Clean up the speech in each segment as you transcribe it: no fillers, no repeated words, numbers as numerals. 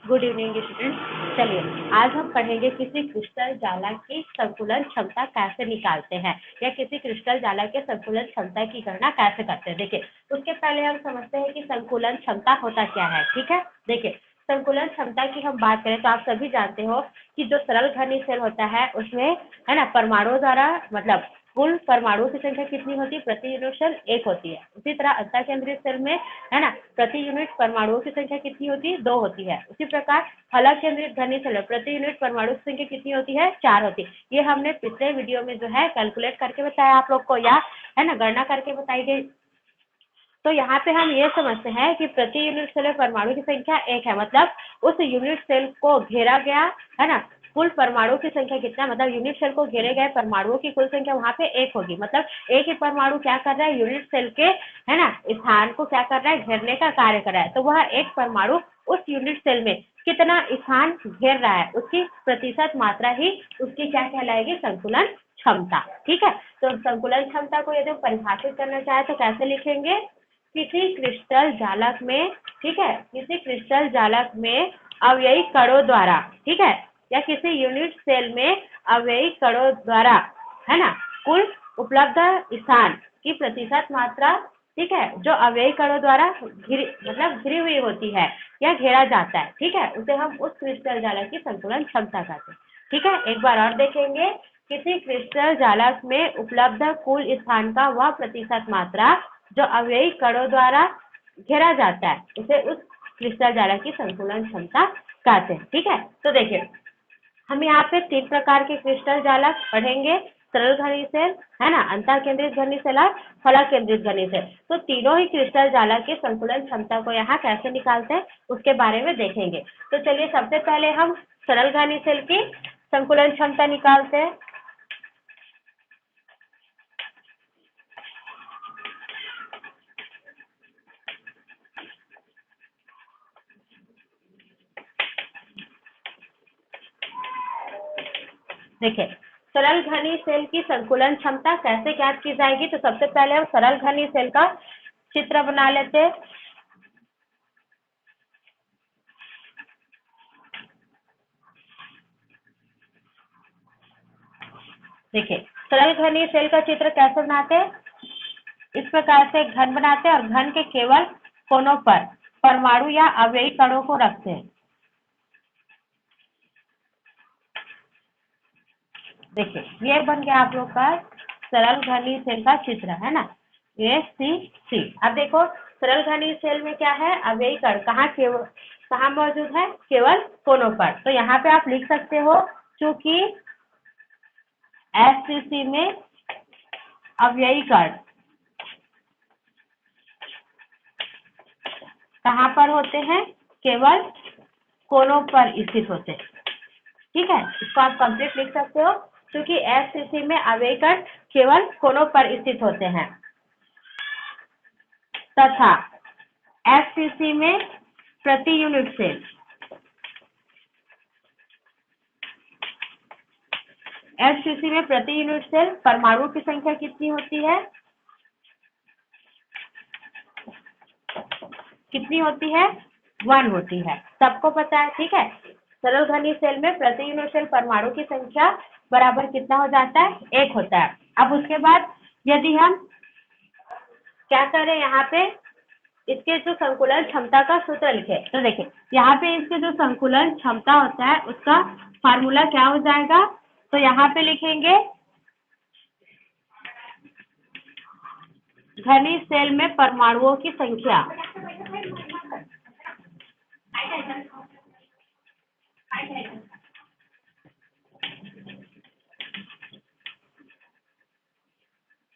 Good evening student. चलिए आज हम पढ़ेंगे किसी क्रिस्टल जाला की संकुलन क्षमता कैसे निकालते हैं या किसी क्रिस्टल जाला के संकुलन क्षमता की गणना कैसे करते हैं। देखिए उसके पहले हम समझते हैं कि संकुलन क्षमता होता क्या है। ठीक है, देखिए संकुलन क्षमता की हम बात करें तो आप सभी जानते हो कि जो सरल घनी सेल होता है उसमें है ना परमाणुओं द्वारा मतलब कुल परमाणुओं की संख्या कितनी होती है, प्रति यूनिट सेल 1 होती है। उसी तरह अंतः केंद्रित सेल में है ना प्रति यूनिट परमाणुओं की संख्या कितनी होती है, 2 होती है। उसी प्रकार फलक केंद्रित घनी सेल प्रति यूनिट परमाणु की संख्या कितनी होती है, 4 होती है। ये हमने पिछले वीडियो में जो है कैलकुलेट करके बताया आप लोग को, या है ना गणना करके बताई गई। तो यहाँ पे हम ये समझते हैं कि प्रति यूनिट सेल में परमाणु की संख्या 1 है, मतलब उस यूनिट सेल को घेरा गया है ना कुल परमाणु की संख्या कितना, मतलब यूनिट सेल को घेरे गए परमाणुओं की कुल संख्या वहां पे 1 होगी। मतलब एक ही परमाणु क्या कर रहा है, यूनिट सेल के है ना स्थान को क्या कर रहा है, घेरने का कार्य कर रहा है। तो वह एक परमाणु उस यूनिट सेल में कितना स्थान घेर रहा है उसकी प्रतिशत मात्रा ही उसकी क्या कहलाएगी, संकुलन क्षमता। ठीक है, तो संकुलन क्षमता को यदि परिभाषित करना चाहे तो कैसे लिखेंगे, किसी क्रिस्टल जालक में, ठीक है, किसी क्रिस्टल जालक में अवयवी कणों द्वारा, ठीक है, या किसी यूनिट सेल में अवयवी कणों द्वारा है ना कुल उपलब्ध स्थान की प्रतिशत मात्रा, ठीक है, जो अवयवी कणों द्वारा घिरी हुई होती है या घेरा जाता है, ठीक है, उसे हम उस क्रिस्टल जालक की संकुलन क्षमता कहते हैं। ठीक है, एक बार और देखेंगे, किसी क्रिस्टल जालक में उपलब्ध कुल स्थान का वह प्रतिशत मात्रा जो अवयवी कणों द्वारा घेरा जाता है उसे उस क्रिस्टल जालक की संकुलन क्षमता कहते हैं। ठीक है, तो देखिए हम यहाँ पे 3 प्रकार के क्रिस्टल जालक पढ़ेंगे, सरल घनी सेल है ना, अंतः केंद्रित घनी सेल और फलक केंद्रित घनी सेल। तो तीनों ही क्रिस्टल जालक के संकुलन क्षमता को यहाँ कैसे निकालते हैं उसके बारे में देखेंगे। तो चलिए सबसे पहले हम सरल घनी सेल की संकुलन क्षमता निकालते हैं। देखिए सरल घनी सेल की संकुलन क्षमता कैसे ज्ञात की जाएगी, तो सबसे पहले हम सरल घनी सेल का चित्र बना लेते हैं। देखिए सरल घनी सेल का चित्र कैसे बनाते हैं, इस प्रकार से घन बनाते हैं और घन के केवल कोनों पर परमाणु या अवयवी कणों को रखते हैं। देखिए ये बन गया आप लोग का सरल घनी सेल का चित्र, है ना, ये सी। अब देखो सरल घनी सेल में क्या है, अवयवी कण कहाँ मौजूद है, केवल कोनों पर। तो यहाँ पे आप लिख सकते हो क्योंकि एससीसी में अवयवी कण कहाँ पर होते हैं, केवल कोनों पर स्थित होते हैं। ठीक है, इसको आप कंप्लीट लिख सकते हो क्योंकि एससीसी में अवयवी कण केवल कोनों पर स्थित होते हैं तथा एससीसी में प्रति यूनिट सेल एससीसी में प्रति यूनिट सेल परमाणु की संख्या कितनी होती है, कितनी होती है, 1 होती है, सबको पता है। ठीक है, सरल घनी सेल में प्रति यूनिट सेल परमाणु की संख्या बराबर कितना हो जाता है, 1 होता है। अब उसके बाद यदि हम क्या करें, यहाँ पे इसके जो संकुलन क्षमता का सूत्र लिखे, तो देखिए यहाँ पे इसके जो संकुलन क्षमता होता है उसका फार्मूला क्या हो जाएगा, तो यहाँ पे लिखेंगे घनी सेल में परमाणुओं की संख्या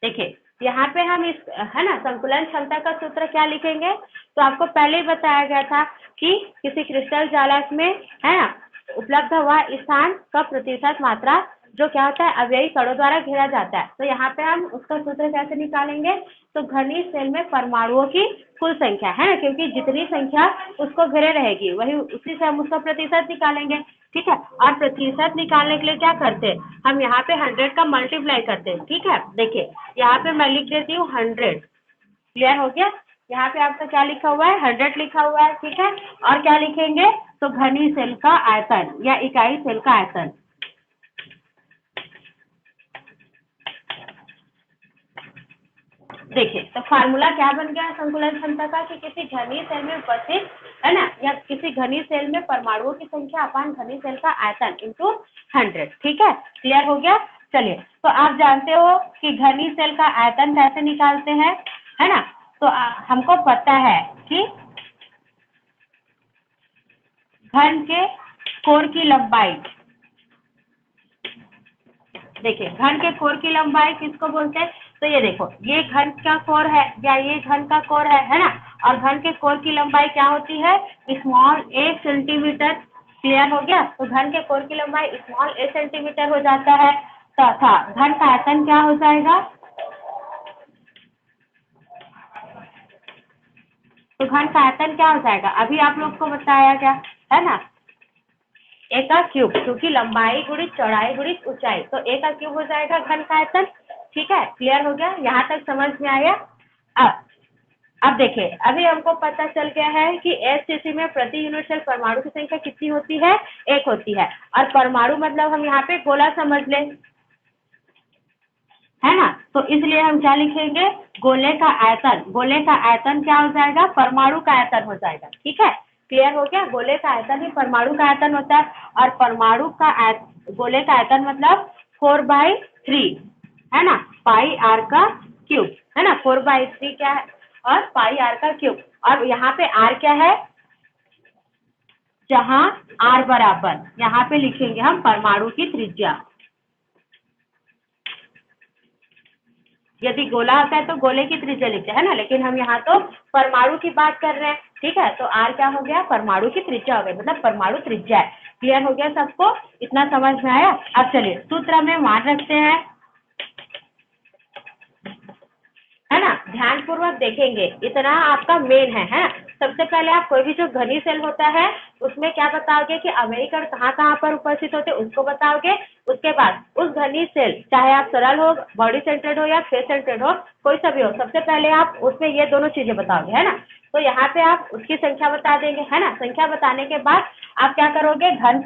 देखिए यहाँ पे हम इस है ना संकुलन क्षमता का सूत्र क्या लिखेंगे, तो आपको पहले ही बताया गया था कि किसी क्रिस्टल जालक में है ना उपलब्ध हुआ स्थान का प्रतिशत मात्रा जो क्या होता है, अवयवी कणों द्वारा घेरा जाता है। तो यहाँ पे हम उसका सूत्र कैसे निकालेंगे, तो घनी सेल में परमाणुओं की कुल संख्या है ना, क्योंकि जितनी संख्या उसको घेरे रहेगी वही उसी से हम उसका प्रतिशत निकालेंगे। ठीक है, और प्रतिशत निकालने के लिए क्या करते हैं, हम यहाँ पे 100 का मल्टीप्लाई करते हैं। ठीक है, देखिए यहाँ पे मैं लिख देती हूँ 100, क्लियर हो गया। यहाँ पे आपका क्या लिखा हुआ है, 100 लिखा हुआ है। ठीक है, और क्या लिखेंगे, तो घनी सेल का आयतन या इकाई सेल का आयतन। देखिए तो फार्मूला क्या बन गया संकुलन क्षमता का कि किसी घनी सेल में उपस्थित है ना या किसी घनी सेल में परमाणुओं की संख्या अपान घनी सेल का आयतन इंटू 100। ठीक है, क्लियर हो गया। चलिए तो आप जानते हो कि घनी सेल का आयतन कैसे निकालते हैं, है ना। तो हमको पता है कि घन के कोर की लंबाई, देखिए घन के कोर की लंबाई किसको बोलते हैं, तो ये देखो ये घन का कोर है या ये घन का कोर है ना। और घन के कोर की लंबाई क्या होती है, स्मॉल a सेंटीमीटर। क्लियर हो गया। तो घन के कोर की लंबाई स्मॉल a सेंटीमीटर हो जाता है तथा घन का आयतन क्या हो जाएगा, तो घन का आयतन क्या हो जाएगा, अभी आप लोग को बताया गया है ना, ए का क्यूब, क्योंकि लंबाई गुणित चौड़ाई गुणित ऊंचाई, तो ए का क्यूब हो जाएगा घन का आयतन। ठीक है, क्लियर हो गया, यहाँ तक समझ में आया। अब देखिए अभी हमको पता चल गया है कि एसटीसी में प्रति यूनिट सेल परमाणु की संख्या कितनी होती है, 1 होती है। और परमाणु मतलब हम यहाँ पे गोला समझ लें, है ना। तो इसलिए हम क्या लिखेंगे, गोले का आयतन। गोले का आयतन क्या हो जाएगा, परमाणु का आयतन हो जाएगा। ठीक है, क्लियर हो गया। गोले का आयतन ही परमाणु का आयतन होता है। और परमाणु का गोले का आयतन मतलब 4/3 है ना, पाई आर का क्यूब, है ना। 4/3 क्या है, और पाई आर का क्यूब। और यहाँ पे आर क्या है, जहां आर बराबर, यहाँ पे लिखेंगे हम परमाणु की त्रिज्या। यदि गोला होता है तो गोले की त्रिज्या लिखते हैं ना, लेकिन हम यहाँ तो परमाणु की बात कर रहे हैं। ठीक है, तो आर क्या हो गया, परमाणु की त्रिज्या हो गई, मतलब परमाणु त्रिज्या है। क्लियर हो गया सबको, इतना समझ में आया। अब चलिए सूत्र में मान रखते हैं, है ना। ध्यान पूर्वक देखेंगे, इतना आपका मेन है ना। सबसे पहले आप कोई भी जो घनी सेल होता है उसमें क्या बताओगे कि अमेरिकन कहाँ कहाँ पर उपस्थित होते हैं उसको बताओगे। उसके बाद उस घनी सेल, चाहे आप सरल हो, बॉडी सेंटर्ड हो या फेस सेंटर्ड हो, कोई सा भी हो, सबसे पहले आप उसमें ये दोनों चीजें बताओगे, है ना। तो यहाँ पे आप उसकी संख्या बता देंगे, है ना। संख्या बताने के बाद आप क्या करोगे, घन,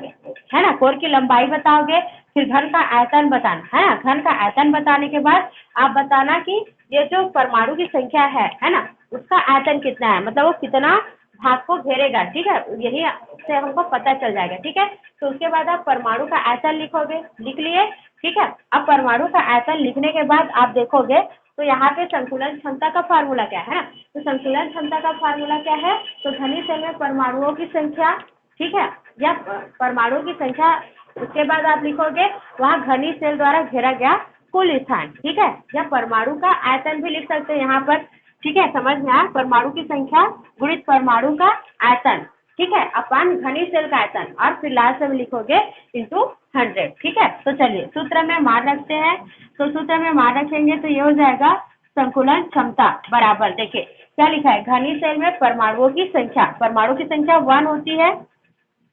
है ना, कोर की लंबाई बताओगे, फिर घन का आयतन बताना, है ना। घन का आयतन बताने के बाद आप बताना कि ये जो परमाणु की संख्या है ना, उसका आयतन कितना है, मतलब वो कितना भाग को घेरेगा। ठीक है, यही से हमको पता चल जाएगा। ठीक है, तो उसके बाद आप परमाणु का आयतन लिखोगे, लिख लिए। ठीक है, अब परमाणु का आयतन लिखने के बाद आप देखोगे तो यहाँ पे संतुलन क्षमता का फार्मूला क्या है ना। तो संतुलन क्षमता का फार्मूला क्या है, तो घनी सेल में परमाणुओं की संख्या, ठीक है, या परमाणुओं की संख्या, उसके बाद आप लिखोगे वहाँ घनी सेल द्वारा घेरा गया कुल स्थान। ठीक है, या परमाणु का आयतन भी लिख सकते हैं यहाँ पर। ठीक है, समझ में आया, परमाणु की संख्या गुणित परमाणु का आयतन, ठीक है, अपान घनी सेल का आयतन, और फिर लास्ट में लिखोगे इंटू 100। ठीक है, तो चलिए सूत्र में मान रखते हैं। तो सूत्र में मान रखेंगे तो ये हो जाएगा संकुलन क्षमता बराबर, देखिए क्या लिखा है, घनी सेल में परमाणुओं की संख्या, परमाणु की संख्या 1 होती है।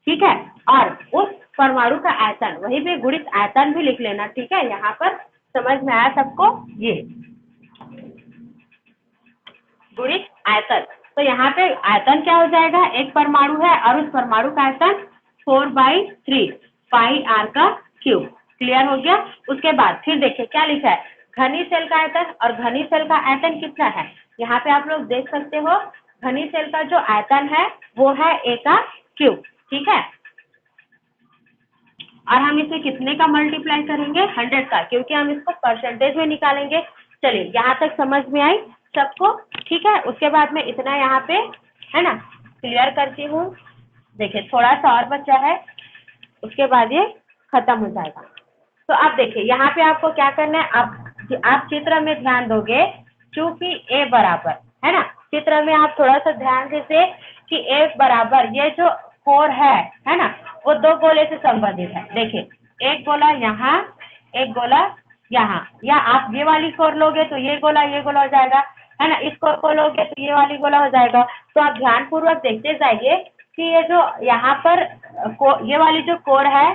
ठीक है, और उस परमाणु का आयतन, वही पे गुणित आयतन भी लिख लेना। ठीक है, यहाँ पर समझ में आया सबको, ये गुणित आयतन। तो यहाँ पे आयतन क्या हो जाएगा, एक परमाणु है और उस परमाणु का आयतन 4/3 पाई आर का क्यूब। क्लियर हो गया। उसके बाद फिर देखिए क्या लिखा है, घनी सेल का आयतन, और घनी सेल का आयतन कितना है, यहाँ पे आप लोग देख सकते हो, घनी सेल का जो आयतन है वो है ए का क्यूब। ठीक है, और हम इसे कितने का मल्टीप्लाई करेंगे, 100 का, क्योंकि हम इसको परसेंटेज में निकालेंगे। चलिए यहाँ तक समझ में आई सबको। ठीक है, उसके बाद में इतना यहाँ पे, है ना, क्लियर करती हूँ। देखिए थोड़ा सा और बचा है, उसके बाद ये खत्म हो जाएगा। तो अब देखिए यहाँ पे आपको क्या करना है, आप चित्र में ध्यान दोगे, चूंकि ए बराबर, है ना, चित्र में आप थोड़ा सा ध्यान दीजिए कि ए बराबर, ये जो कोर है ना, वो 2 गोले से संबंधित है। देखिए एक गोला यहाँ, एक गोला यहाँ, या आप ये वाली कोर लोगे तो ये गोला हो जाएगा, है ना, इस कोर को लोगे तो ये वाली गोला हो जाएगा। तो आप ध्यान पूर्वक देखते जाइए कि ये जो यहाँ पर ये वाली जो कोर है,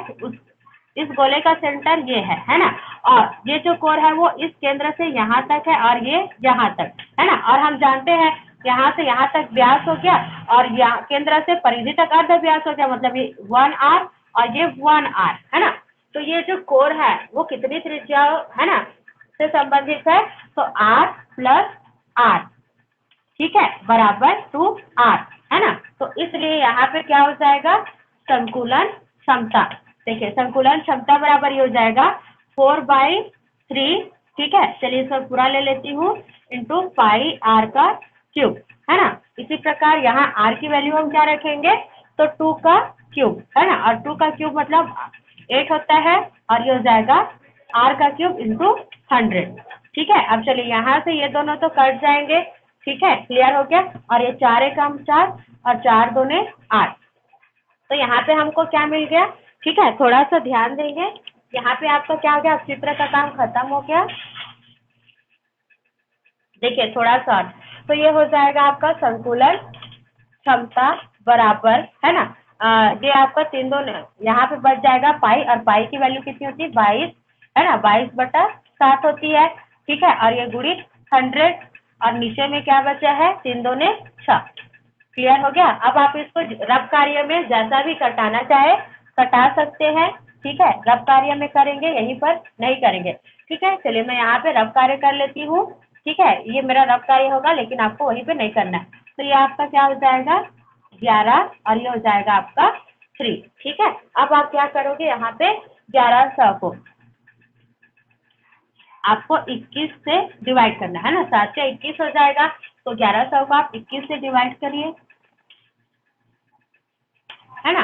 इस गोले का सेंटर ये है ना, और ये जो कोर है वो इस केंद्र से यहाँ तक है और ये यहाँ तक, है ना। और हम जानते हैं यहाँ से यहाँ तक व्यास हो गया और यहाँ केंद्र से परिधि तक अर्ध व्यास हो गया, मतलब ये 1r और ये 1r है ना। तो ये जो कोर है वो कितनी त्रिज्या है ना से संबंधित है, तो r प्लस r, ठीक है, बराबर 2r है ना। तो इसलिए यहाँ पे क्या हो जाएगा, संकुलन क्षमता। देखिए संकुलन क्षमता बराबर ये हो जाएगा 4/3, ठीक है। चलिए इसको पूरा ले लेती हूँ, इंटू पाई r का क्यूब है ना। इसी प्रकार यहाँ r की वैल्यू हम क्या रखेंगे, तो 2 का क्यूब है ना, और 2 का क्यूब मतलब 8 होता है, और ये हो जाएगा r का क्यूब इंटू 100, ठीक है। अब चलिए यहाँ से ये दोनों तो कट जाएंगे, ठीक है, क्लियर हो गया। और ये 4 एकम 4 और 4 दूने 8, तो यहाँ पे हमको क्या मिल गया, ठीक है। थोड़ा सा ध्यान देंगे, यहाँ पे आपका क्या हो गया, चित्र का काम खत्म हो गया। देखिए थोड़ा सा, तो ये हो जाएगा आपका संकुलन क्षमता बराबर है ना, ये आपका 3 2 यहाँ पे बच जाएगा पाई, और पाई की वैल्यू कितनी होती है 22 है ना, 22/7 होती है, ठीक है। और ये गुणित 100, और नीचे में क्या बचा है 3 2 6, क्लियर हो गया। अब आप इसको रब कार्य में जैसा भी कटाना चाहे कटा सकते हैं, ठीक है। रब कार्य में करेंगे, यहीं पर नहीं करेंगे, ठीक है। चलिए मैं यहाँ पे रब कार्य कर लेती हूँ, ठीक है। ये मेरा रब कार्य होगा, लेकिन आपको वहीं पे नहीं करना है। तो ये आपका क्या हो जाएगा 11, और ये हो जाएगा आपका 3, ठीक है। अब आप क्या करोगे, यहाँ पे 1100 को आपको 21 से डिवाइड करना है ना, 7 से 21 हो जाएगा, तो 1100 को आप 21 से डिवाइड करिए, है ना।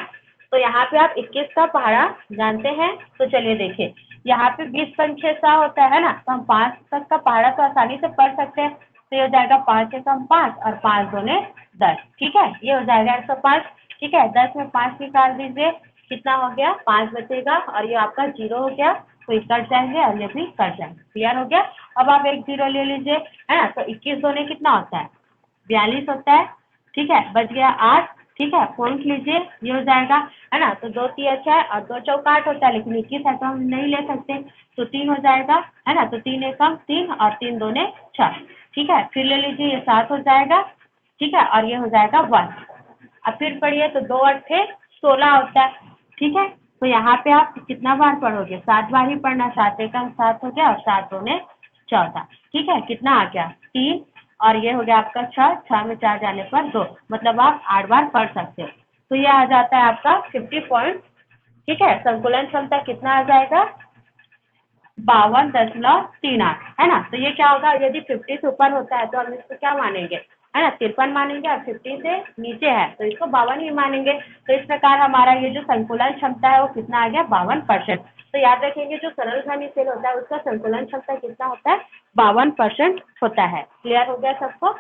तो यहाँ पे आप 21 का पहाड़ा जानते हैं, तो चलिए देखिए यहाँ पे 20 पंचे 100 होता है ना, तो हम 5 तक का पहाड़ा तो आसानी से पढ़ सकते हैं। तो ये हो जाएगा 5 एकम 5 और 5 दूने 10, ठीक है। ये हो जाएगा 105, ठीक है। 10 में 5 निकाल दीजिए, कितना हो गया 5 बचेगा, और ये आपका 0 हो गया, तो ये कट जाएंगे और ये भी कट जाएंगे, क्लियर हो गया। अब आप एक 0 ले लीजिए, है ना। तो 21 दूने कितना होता है 42 होता है, ठीक है। बच गया 8, ठीक है, पॉइंट लीजिए, ये हो जाएगा है ना। तो 2 3 अच्छा है, और 2 चौका 8 होता है, लेकिन 21 है तो हम नहीं ले सकते, तो 3 हो जाएगा है ना। तो 3 एकम 3 और 3 दूने 6, ठीक है। फिर ले लीजिए, ये 7 हो जाएगा, ठीक है, और ये हो जाएगा 1। अब फिर पढ़िए, तो 2 8 16 होता है, ठीक है। तो यहाँ पे आप कितना बार पढ़ोगे, 7 बार ही पढ़ना, 7 एकम 7 हो गया और 7 दूने 14, ठीक है। कितना आ गया 3, और ये हो गया आपका 6 में 4 जाने पर 2, मतलब आप 8 बार पढ़ सकते हो। तो ये आ जाता है आपका 50 पॉइंट, ठीक है। संकुलन क्षमता कितना आ जाएगा 52.38 है ना। तो ये क्या होगा, यदि 50 से ऊपर होता है तो हम इसको क्या मानेंगे, है ना 53 मानेंगे, और 50 से नीचे है तो इसको 52 ही मानेंगे। तो इस प्रकार हमारा ये जो संकुलन क्षमता है वो कितना आ गया 52%। तो याद रखेंगे जो सरल घनी सेल होता है उसका संकुलन क्षमता कितना होता है 52% होता है। क्लियर हो गया सबको।